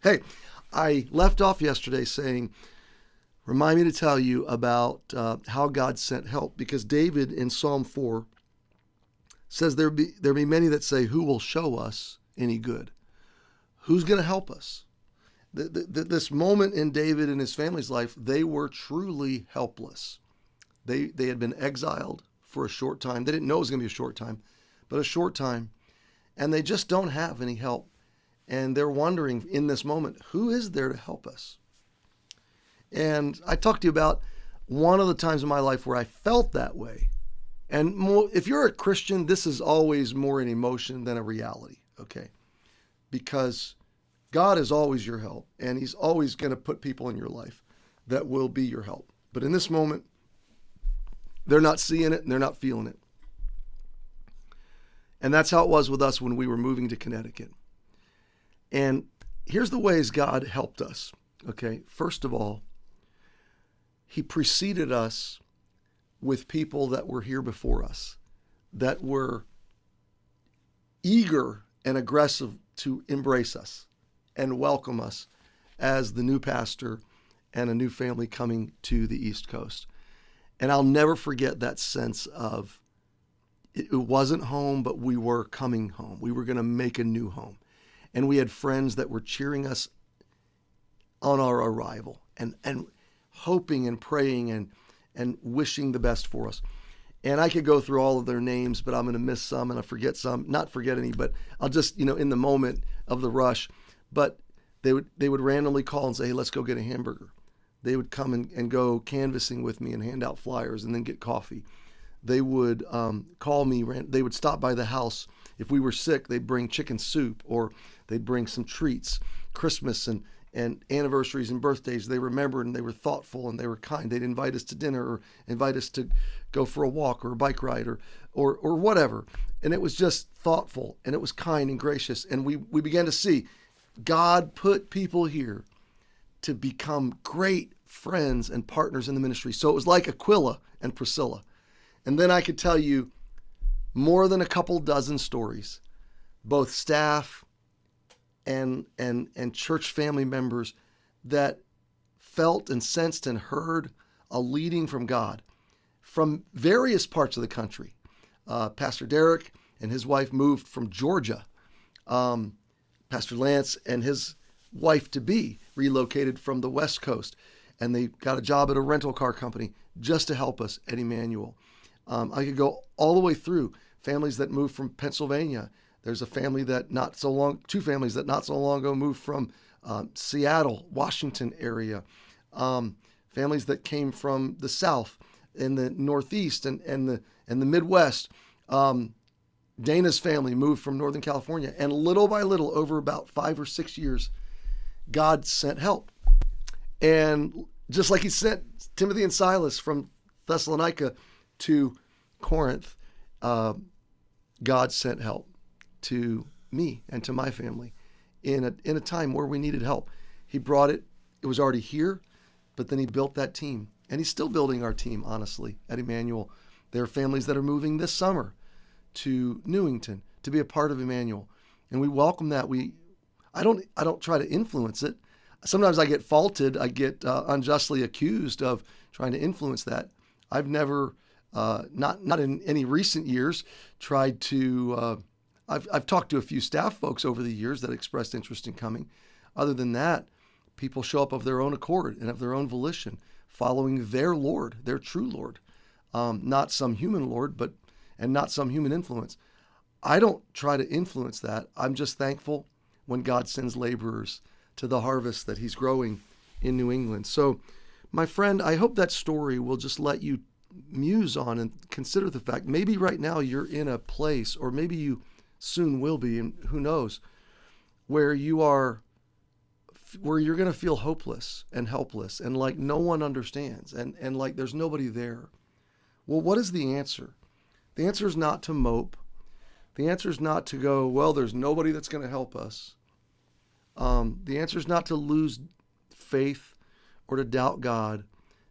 Hey, I left off yesterday saying, remind me to tell you about how God sent help, because David in Psalm 4 says there be many that say, who will show us any good? Who's going to help us? This moment in David and his family's life, they were truly helpless. They had been exiled for a short time. They didn't know it was going to be a short time, but a short time. And they just don't have any help. And they're wondering in this moment, who is there to help us? And I talked to you about one of the times in my life where I felt that way. And if you're a Christian, this is always more an emotion than a reality, okay? Because God is always your help, and he's always going to put people in your life that will be your help. But in this moment, they're not seeing it and they're not feeling it. And that's how it was with us when we were moving to Connecticut. And here's the ways God helped us, okay? First of all, he preceded us with people that were here before us, that were eager and aggressive to embrace us and welcome us as the new pastor and a new family coming to the East Coast. And I'll never forget that sense of it wasn't home, but we were coming home. We were going to make a new home. And we had friends that were cheering us on our arrival and hoping and praying and wishing the best for us. And I could go through all of their names, but I'm going to miss some and I forget some, not forget any, but I'll just, in the moment of the rush. But they would randomly call and say, hey, let's go get a hamburger. They would come and go canvassing with me and hand out flyers and then get coffee. They would call me. They would stop by the house. If we were sick, they'd bring chicken soup, or they'd bring some treats. Christmas and anniversaries and birthdays, they remembered, and they were thoughtful and they were kind. They'd invite us to dinner or invite us to go for a walk or a bike ride or whatever. And it was just thoughtful, and it was kind and gracious. And we began to see God put people here to become great friends and partners in the ministry. So it was like Aquila and Priscilla. And then I could tell you more than a couple dozen stories, both staff and church family members that felt and sensed and heard a leading from God from various parts of the country. Pastor Derek and his wife moved from Georgia. Pastor Lance and his wife-to-be relocated from the West Coast, and they got a job at a rental car company just to help us at Emmanuel. I could go all the way through families that moved from Pennsylvania. There's two families that not so long ago moved from Seattle, Washington area. Families that came from the South and the Northeast and the Midwest. Dana's family moved from Northern California. And little by little, over about 5 or 6 years, God sent help. And just like he sent Timothy and Silas from Thessalonica to Corinth, God sent help to me and to my family in a time where we needed help. He brought it. It was already here, but then he built that team. And he's still building our team, honestly, at Emmanuel. There are families that are moving this summer to Newington to be a part of Emmanuel. And we welcome that. I don't try to influence it. Sometimes I get faulted. I get unjustly accused of trying to influence that. I've never, not in any recent years, tried to. I've talked to a few staff folks over the years that expressed interest in coming. Other than that, people show up of their own accord and of their own volition, following their Lord, their true Lord, not some human Lord, and not some human influence. I don't try to influence that. I'm just thankful when God sends laborers to the harvest that he's growing in New England. So, my friend, I hope that story will just let you muse on and consider the fact maybe right now you're in a place, or maybe you soon will be, and who knows, where you're going to feel hopeless and helpless and like no one understands and like there's nobody there. Well, what is the answer? The answer is not to mope. The answer is not to go, well, there's nobody that's going to help us. The answer is not to lose faith or to doubt God.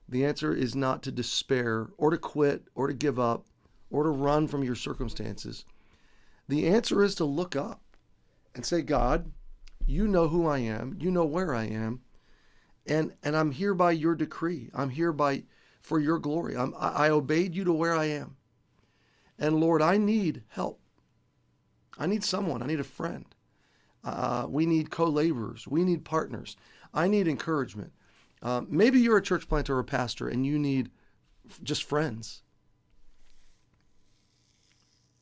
The answer is not to despair or to quit or to give up or to run from your circumstances. The answer is to look up and say, God, You know who I am. You know where I am. And I'm here by your decree. I'm here for your glory. I obeyed you to where I am. And Lord, I need help. I need someone. I need a friend. We need co-laborers. We need partners. I need encouragement. Maybe you're a church planter or a pastor and you need just friends.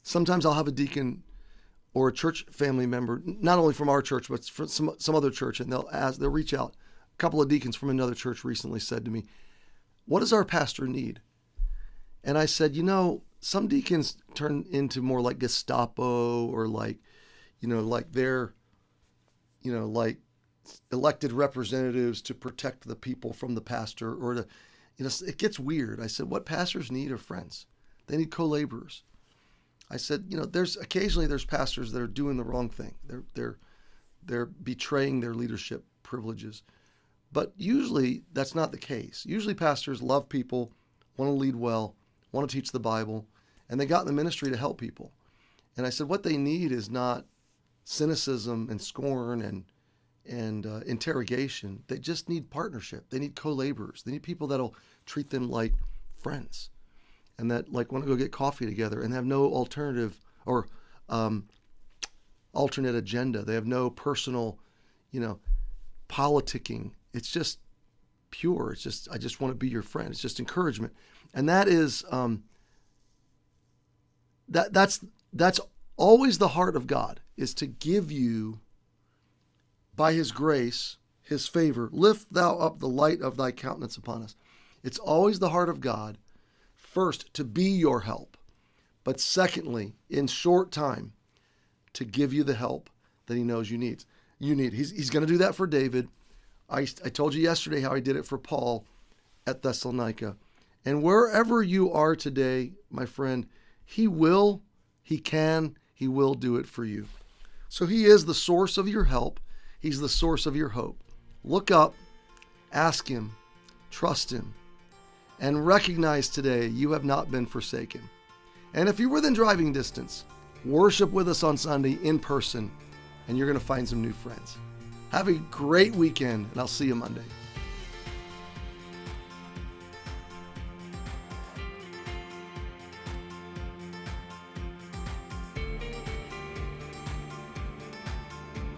Sometimes I'll have a deacon or a church family member, not only from our church, but from some other church, and they'll reach out. A couple of deacons from another church recently said to me, "What does our pastor need?" And I said, some deacons turn into more like Gestapo or like they're, like elected representatives to protect the people from the pastor or to, it gets weird. I said, what pastors need are friends. They need co-laborers. I said, there's pastors that are doing the wrong thing. They're betraying their leadership privileges. But usually that's not the case. Usually pastors love people, want to lead well, want to teach the Bible, and they got in the ministry to help people. And I said, what they need is not cynicism and scorn and interrogation. They just need partnership. They need co-laborers. They need people that'll treat them like friends and that want to go get coffee together and have no alternative or alternate agenda. They have no personal, politicking. It's just pure. It's just, I just want to be your friend. It's just encouragement. And that is, that's always the heart of God, is to give you by his grace, his favor, lift thou up the light of thy countenance upon us. It's always the heart of God, first, to be your help, but secondly, in short time, to give you the help that he knows you need. He's going to do that for David. I told you yesterday how he did it for Paul at Thessalonica. And wherever you are today, my friend, he will do it for you. So he is the source of your help. He's the source of your hope. Look up, ask him, trust him, and recognize today you have not been forsaken. And if you're within driving distance, worship with us on Sunday in person, and you're going to find some new friends. Have a great weekend, and I'll see you Monday.